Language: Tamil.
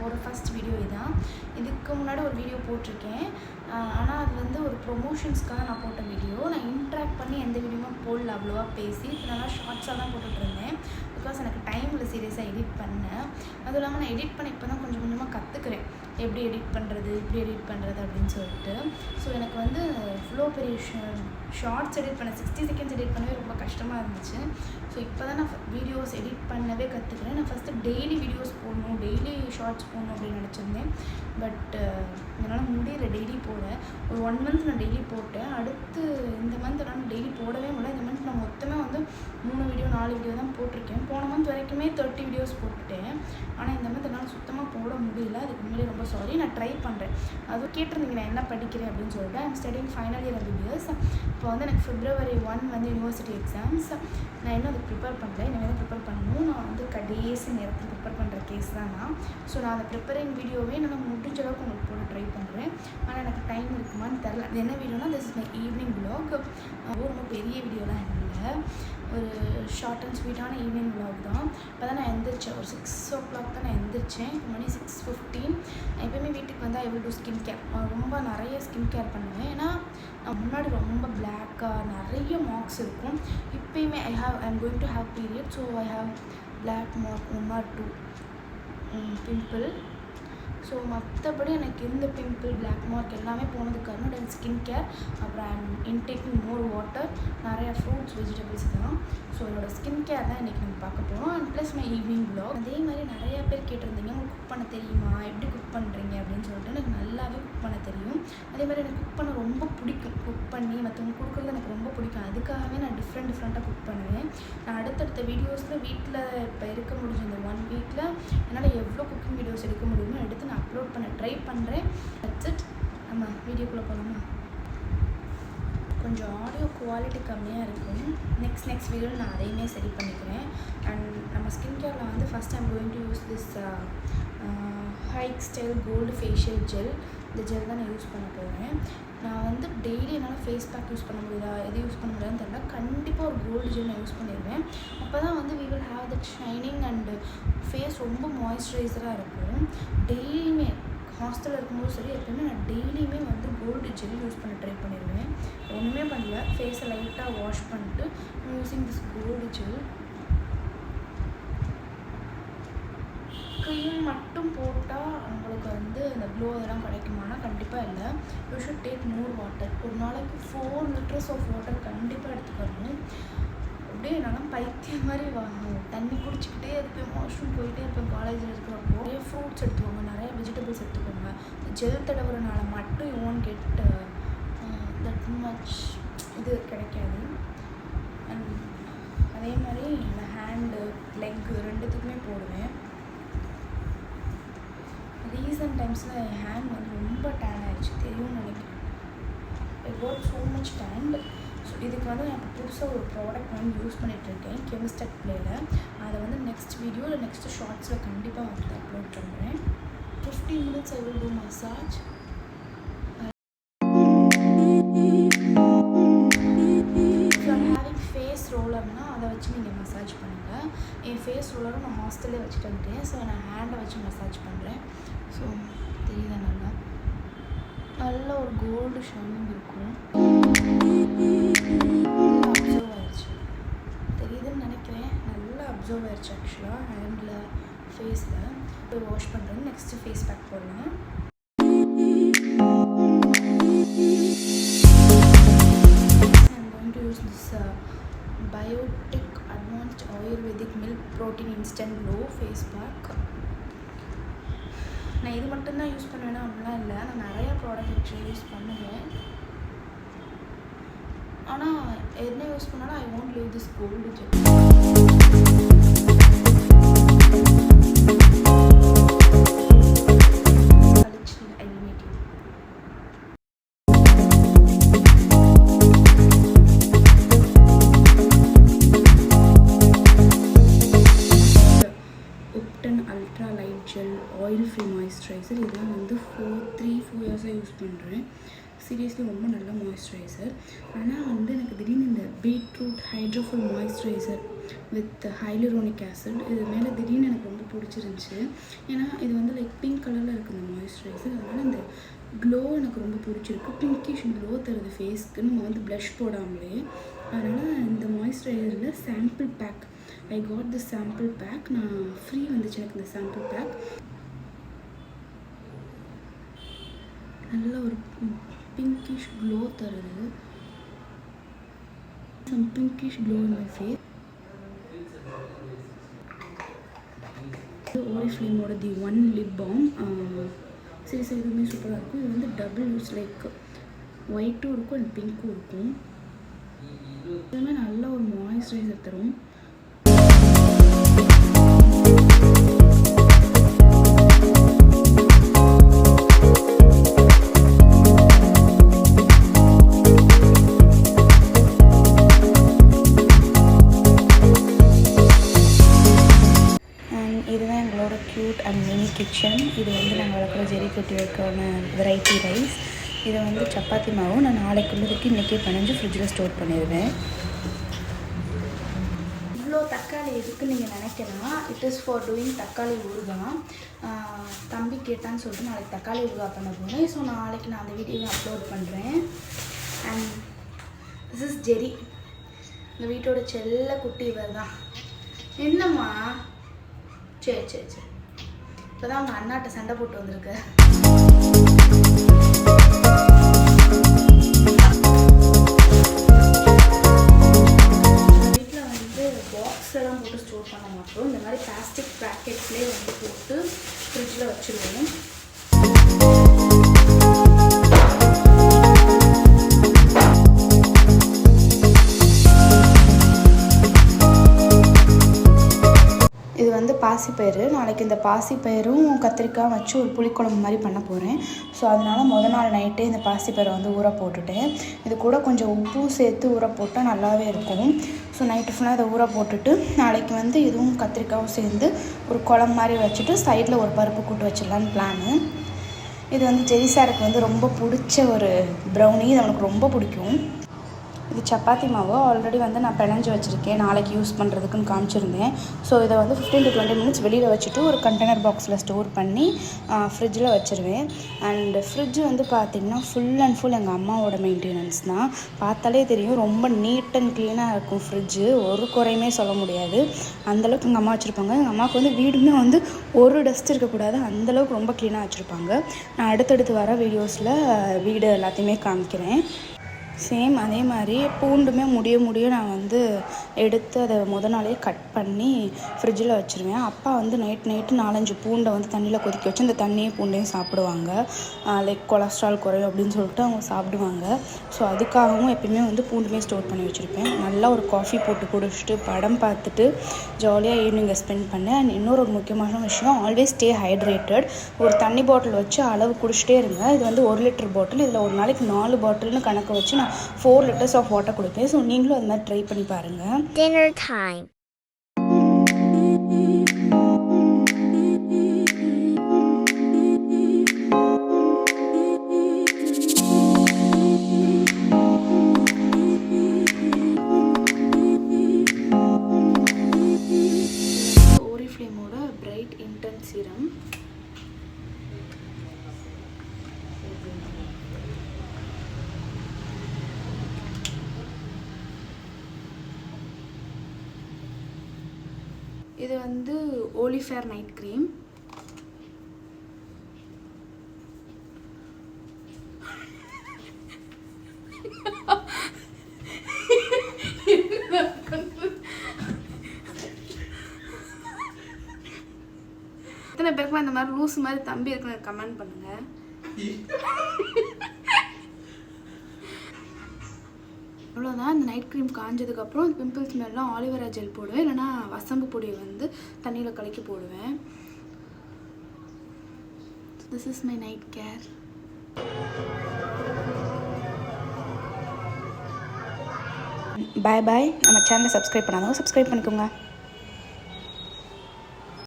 போகிற ஃபஸ்ட் வீடியோ இதுதான். இதுக்கு முன்னாடி ஒரு வீடியோ போட்டிருக்கேன். ஆனால் அது வந்து ஒரு ப்ரொமோஷன்ஸ்க்காக நான் போட்ட வீடியோ. நான் இன்ட்ராக்ட் பண்ணி எந்த வீடியோவும் போடல, அவ்வளோவா பேசி. நல்லா ஷார்ட்ஸாக தான் போட்டுட்ருந்தேன். பிகாஸ் எனக்கு டைமில் சீரியஸாக எடிட் பண்ணேன். அதுவும் இல்லாமல் நான் எடிட் பண்ண இப்போ தான் கொஞ்சம் கொஞ்சமாக கற்றுக்குறேன், எப்படி எடிட் பண்ணுறது, இப்படி எடிட் பண்ணுறது அப்படின்னு சொல்லிட்டு. ஸோ எனக்கு வந்து இவ்வளோ பெரிய ஷார்ட்ஸ் எடிட் பண்ண 60 செகண்ட்ஸ் எடிட் பண்ணவே ரொம்ப கஷ்டமாக இருந்துச்சு. ஸோ இப்போ தான் நான் வீடியோஸ் எடிட் பண்ணவே கற்றுக்குறேன். நான் ஃபஸ்ட்டு டெய்லி வீடியோஸ் போடணும், டெய்லி ஷார்ட்ஸ் போடணும் அப்படின்னு நினச்சிருந்தேன். பட் என்னால் முடியல டெய்லி போட. ஒரு 1 மந்த் நான் டெய்லி போட்டேன். அடுத்து இந்த மந்த் நான் டெய்லி போடவே முடியல. இந்த மந்த் நான் மொத்தமாக வந்து 3 வீடியோ 4 வீடியோ தான் போட்டிருக்கேன். போன மந்த் வரைக்குமே 30 வீடியோஸ் போட்டுட்டேன். ஆனால் இந்த மந்த் என்னால் சுத்தமாக போட முடியல. அதுக்கு முன்னாடி ரொம்ப சாரி. நான் ட்ரை பண்ணுறேன். அதுவும் கேட்டிருந்தீங்க நான் என்ன படிக்கிறேன் அப்படின்னு சொல்லிட்டு. I'm studying final year MBBS. இப்போ வந்து எனக்கு February 1 வந்து யூனிவர்சிட்டி எக்ஸாம்ஸ். நான் இன்னும் அதுக்கு ப்ரிப்பேர் பண்ணல. இனிமேல் தான் ப்ரிப்பேர் பண்ணணும். நான் வந்து கடைசி நேரத்தில் ப்ரிப்பேர் பண்ணுற கேஸ் தான் நான். ஸோ நான் அந்த ப்ரிப்பரிங் வீடியோவே நான் முடிஞ்ச அளவுக்கு உங்களுக்கு போட ட்ரை பண்ணுறேன். ஆனால் எனக்கு டைம் இருக்குமான்னு தெரில. அது என்ன வீடியோனா, this is my evening vlog. ரொம்ப பெரிய வீடியோலாம் இல்லை, ஒரு ஷார்ட் அண்ட் ஸ்வீட்டான ஈவினிங் விலாக் தான். இப்போ தான் நான் எந்திரிச்சேன். ஒரு 6 o'clock தான் நான் எந்திரிச்சேன். மணி 6:15. எப்போயுமே வீட்டுக்கு வந்து ஐ வில் டூ ஸ்கின் கேர். ரொம்ப நிறைய ஸ்கின் கேர் பண்ணுவேன். ஏன்னா முன்னாடி ரொம்ப பிளாக்காக நிறைய மார்க்ஸ் இருக்கும். இப்போயுமே I am going to have period. So I have black mark 1 or 2 pimple. So மற்றபடி எனக்கு இருந்த பிம்பிள், பிளாக் மார்க் எல்லாமே போனதுக்கு காரணம் எனக்கு ஸ்கின் கேர். அப்புறம் ஐம் இன்டேக்கிங் மோர் வாட்டர், நிறைய ஃப்ரூட்ஸ், வெஜிடபிள்ஸ் தான். ஸோ என்னோடய ஸ்கின் கேர் தான் இன்றைக்கி நம்ம பார்க்க போகிறோம். And plus my evening vlog. அதே மாதிரி நிறையா பேர் கேட்டிருந்தீங்க, உங்களுக்கு குக் பண்ண தெரியுமா, எப்படி குக் பண்ணுறீங்க அப்படின்னு சொல்லிட்டு. எனக்கு நல்லாவே குக் பண்ண தெரியும். அதே மாதிரி எனக்கு குக் பண்ண ரொம்ப பிடிக்கும். குக் பண்ணி மற்றவங்க கொடுக்குறது எனக்கு ரொம்ப பிடிக்கும். அதுக்காகவே நான் டிஃப்ரெண்ட்டாக குக் பண்ணுவேன். நான் அடுத்தடுத்த வீடியோஸில் வீட்டில் இப்போ இருக்க முடிஞ்ச இந்த 1 வீக்கில் என்னால் எவ்வளோ குக்கிங் வீடியோஸ் எடுக்க முடியுமோ எடுத்து நான் அப்லோட் பண்ண ட்ரை பண்ணுறேன். That's it. நம்ம வீடியோக்குள்ளே போகலாமா? கொஞ்சம் ஆடியோ குவாலிட்டி கம்மியாக இருக்கும். நெக்ஸ்ட் வீடியோவில் நான் அதையுமே சரி பண்ணிக்கிறேன். அண்ட் நம்ம ஸ்கின் கேரில் வந்து first I'm going to use this hike style gold facial gel. இந்த ஜெல் தான் நான் யூஸ் பண்ண போகிறேன். நான் வந்து டெய்லி என்னால் ஃபேஸ் பேக் யூஸ் பண்ண முடியுதா, எது யூஸ் பண்ண முடியாதுன்னு தெரியல. கண்டிப்பாக ஒரு கோல்டு ஜெல் நான் யூஸ் பண்ணிடுவேன். அப்போ தான் வந்து we will have that shining and face ரொம்ப மாய்ஸ்சரைசராக இருக்கும். டெய்லியுமே ஹாஸ்டலில் இருக்கும்போது சரி, எப்போயுமே நான் டெய்லியுமே வந்து கோல்டு ஜெல் யூஸ் பண்ண ட்ரை பண்ணிடுவேன். ஒன்றுமே பண்ணல, ஃபேஸை லைட்டாக வாஷ் பண்ணிட்டு using this gold gel. Cream மட்டும் போட்டால் உங்களுக்கு வந்து அந்த க்ளோ அதெல்லாம் கிடைக்குமானா கண்டிப்பாக இல்லை. You should take more water. ஒரு நாளைக்கு 4 liters ஆஃப் வாட்டர் கண்டிப்பாக எடுத்துக்கணும். அப்படியே என்னால் பைத்தியம் மாதிரி தண்ணி குடிச்சிக்கிட்டே இருப்பேன். வாஷ்ரூம் போயிட்டே இருப்பேன். காலேஜில் இருக்கிறப்போ நிறைய ஃப்ரூட்ஸ் எடுத்துக்கோங்க, நிறைய வெஜிடபிள்ஸ் எடுத்துக்கோங்க. ஜெல் தடவுறனால மட்டும் you won't get that much இது கிடைக்காது. அண்ட் அதே மாதிரி இந்த ஹேண்டு, லெக்கு 2த்துக்குமே போடுவேன். ரீசன்ட் டைம்ஸில் என் ஹேண்ட் வந்து ரொம்ப டேன் ஆகிடுச்சு, தெரியும்னு நினைக்கிறேன். I got so much tan. So இதுக்கு வந்து நான் இப்போ புதுசாக ஒரு ப்ராடக்ட் வந்து யூஸ் பண்ணிகிட்ருக்கேன் கெமிஸ்டட் ப்ளேயில். அதை வந்து நெக்ஸ்ட் வீடியோ இல்லை நெக்ஸ்ட் ஷார்ட்ஸில் கண்டிப்பாக வந்து அப்லோட் பண்ணுறேன். 15 minutes I will do massage. Face ரோலர்னால் அதை வச்சு நீங்கள் மசாஜ் பண்ணுங்கள். என் ஃபேஸ் ரோலரை நான் ஹாஸ்டல்லே வச்சுட்டு வந்துட்டேன். ஸோ நான் ஹேண்டை வச்சு மசாஜ் பண்ணுறேன். ஸோ தெரியுதா, நல்ல ஒரு கோல்டு ஷைனிங் இருக்கும். நல்லா அப்சர்வ் ஆயிடுச்சு, தெரியுதுன்னு நினைக்கிறேன். நல்லா அப்சர்வ் ஆயிடுச்சு ஆக்சுவலாக ஹேண்டில், ஃபேஸில். போய் வாஷ் பண்ணுறேன். நெக்ஸ்ட்டு ஃபேஸ் பேக் போடலாம். Biotique advanced ayurvedic milk protein instant glow face pack. நான் இது மட்டும்தான் யூஸ் பண்ணுவேன்னா அப்படிலாம் இல்லை. நான் நிறையா ப்ராடக்ட் ஆக்சுவலி யூஸ் பண்ணுவேன். ஆனால் என்ன யூஸ் பண்ணாலும் I won't leave this gold gel. Ultra light gel oil free moisturiser. இதெல்லாம் வந்து 3-4 இயர்ஸாக யூஸ் பண்ணுறேன். சீரியஸ்லி ரொம்ப நல்ல மாய்ஸ்சரைசர். ஆனால் வந்து எனக்கு திடீர்னு இந்த beetroot hydroful moisturiser with hyaluronic acid. இது மேலே திடீர்னு எனக்கு ரொம்ப பிடிச்சிருந்துச்சி. ஏன்னா இது வந்து லைக் பிங்க் கலரில் இருக்குது இந்த மாய்ஸ்சரைசர். அதனால் இந்த க்ளோ எனக்கு ரொம்ப பிடிச்சிருக்கு. பிங்கிஷ் க்ளோ தருது ஃபேஸ்க்கு நம்ம வந்து ப்ளஷ் போடாமலே. அதனால் இந்த மாய்ஸ்சரைசரில் sample pack, I got the sample pack. நான் ஃப்ரீ வந்துச்சு எனக்கு இந்த சாம்பிள் பேக். நல்ல ஒரு பிங்கிஷ் க்ளோ தருது. Some pinkish glow in my face. ஓரிஃப்ளேமோட தி ஒன் லிப் பாம் சீரியஸாக இதுவுமே சூப்பராக இருக்கும். இது வந்து டபுள் யூஸ், லைக் ஒயிட்டும் இருக்கும் அண்ட் பிங்க்கும் இருக்கும். இதுவுமே நல்ல ஒரு மாய்ஸ்சரைசர் தரும். இதுதான் எங்களோட க்யூட் அண்ட் மினி கிச்சன். இது வந்து நாங்கள் வளர்க்குற ஜெரிகட்டியோக்கான வெரைட்டி ரைஸ். இதை வந்து சப்பாத்தி மாவு நான் நாளைக்குள்ளதுக்கு இன்றைக்கே பிணைஞ்சு ஃப்ரிட்ஜில் ஸ்டோர் பண்ணிடுவேன். இவ்வளோ தக்காளி எதுக்குன்னு நீங்கள் நினைக்கலாம். இட் இஸ் ஃபார் டூயிங் தக்காளி ஊறுகாய். தம்பி கேட்டான்னு சொல்லிட்டு நாளைக்கு தக்காளி ஊறுகாய் பண்ண போகிறேன். ஸோ நாளைக்கு நான் அந்த வீடியோவை அப்லோட் பண்ணுறேன். அண்ட் திஸ் இஸ் ஜெரி, இந்த வீட்டோட செல்ல குட்டி. இவர் தான். என்னம்மா? சரி சரி சரி, இப்போ தான் அவங்க அண்ணாட்ட சண்டை போட்டு வந்திருக்கு. வீட்டில் வந்து பாக்ஸ்லாம் போட்டு ஸ்டோர் பண்ண மாட்டோம். இந்த மாதிரி பிளாஸ்டிக் பேக்கெட்ஸ்லேயே வந்து போட்டு ஃப்ரிட்ஜில் வச்சுருவோம். இது வந்து பாசிப்பயிறு. நாளைக்கு இந்த பாசிப்பயிரும் கத்திரிக்காய் வச்சு ஒரு புளிக்குழம்பு மாதிரி பண்ண போகிறேன். ஸோ அதனால் முதல் நாள் நைட்டே இந்த பாசிப்பயிரை வந்து ஊற போட்டுட்டேன். இது கூட கொஞ்சம் உப்பும் சேர்த்து ஊற போட்டால் நல்லாவே இருக்கும். ஸோ நைட்டு ஃபுல்லாக இதை ஊற போட்டுட்டு நாளைக்கு வந்து இதுவும் கத்திரிக்காயும் சேர்ந்து ஒரு குழம்பு மாதிரி வச்சுட்டு சைடில் ஒரு பருப்பு கூட்டு வச்சிடலான்னு பிளானு. இது வந்து ஜெரி சாருக்கு வந்து ரொம்ப பிடிச்ச ஒரு ப்ரௌனி. இது அவனுக்கு ரொம்ப பிடிக்கும். இது சப்பாத்தி மாவு ஆல்ரெடி வந்து நான் பிணைஞ்சு வச்சுருக்கேன், நாளைக்கு யூஸ் பண்ணுறதுக்குன்னு காமிச்சிருந்தேன். ஸோ இதை வந்து 15 to 20 minutes வெளியில் வச்சுட்டு ஒரு கண்டெய்னர் பாக்ஸில் ஸ்டோர் பண்ணி ஃப்ரிட்ஜில் வச்சுருவேன். அண்ட் ஃப்ரிட்ஜ் வந்து பார்த்திங்கன்னா ஃபுல் அண்ட் ஃபுல் எங்கள் அம்மாவோட மெயின்டெனன்ஸ் தான். பார்த்தாலே தெரியும், ரொம்ப நீட் அண்ட் க்ளீனாக இருக்கும் ஃப்ரிட்ஜு. ஒரு குறையுமே சொல்ல முடியாது, அந்தளவுக்கு எங்கள் அம்மா வச்சுருப்பாங்க. எங்கள் அம்மாவுக்கு வந்து வீடுமே வந்து ஒரு டஸ்ட் இருக்கக்கூடாது, அந்தளவுக்கு ரொம்ப க்ளீனாக வச்சுருப்பாங்க. நான் அடுத்தடுத்து வர வீடியோஸில் வீடு எல்லாத்தையுமே காமிக்கிறேன். சேம் அதே மாதிரி பூண்டுமே முடிய நான் வந்து எடுத்து அதை நாளே கட் பண்ணி ஃப்ரிட்ஜில் வச்சுருவேன். அப்பா வந்து நைட்டு 4-5 பூண்டை வந்து தண்ணியில் கொதிக்க வச்சு அந்த தண்ணியே பூண்டையும் சாப்பிடுவாங்க. லைக் கொலஸ்ட்ரால் குறையும் அப்படின்னு சொல்லிட்டு அவங்க சாப்பிடுவாங்க. ஸோ அதுக்காகவும் எப்பயுமே வந்து பூண்டுமே ஸ்டோர் பண்ணி வச்சுருப்பேன். நல்லா ஒரு காஃபி போட்டு குடிச்சிட்டு படம் பார்த்துட்டு ஜாலியாக ஈவினிங்கை ஸ்பெண்ட் பண்ணேன். அண்ட் இன்னொரு முக்கியமான விஷயம், ஆல்வேஸ் ஸ்டே ஹைட்ரேட்டட். ஒரு தண்ணி பாட்டில் வச்சு அளவு குடிச்சிட்டே இருங்க. இது வந்து 1 லிட்டர் பாட்டில். இதில் ஒரு நாளைக்கு 4 பாட்டில்னு கணக்கு வச்சு நான் 4 liters ஆஃப் வாட்டர் கொடுப்பேன். ஸோ நீங்களும் அது மாதிரி ட்ரை பண்ணி பாருங்கள். Dinner time. ஓரிஃப்ளேமோட பிரைட் இன்டென்ஸ் சீரம். இது வந்து ஓலிஃபேர் நைட் க்ரீம். எத்தனை பேருக்குமா இந்த மாதிரி லூஸ் மாதிரி தம்பி இருக்குன்னு கமெண்ட் பண்ணுங்க. அவ்வளோதான். இந்த நைட் க்ரீம் காஞ்சதுக்கப்புறம் பிம்பிள்ஸ் மேலாம் ஆலிவேரா ஜெல் போடுவேன், இல்லைனா வசம்பு பொடியை வந்து தண்ணியில் கலக்கி போடுவேன். This is my night care. Bye bye. நம்ம சேனலை சப்ஸ்கிரைப் பண்ணாதவங்க சப்ஸ்கிரைப் பண்ணிக்கோங்க.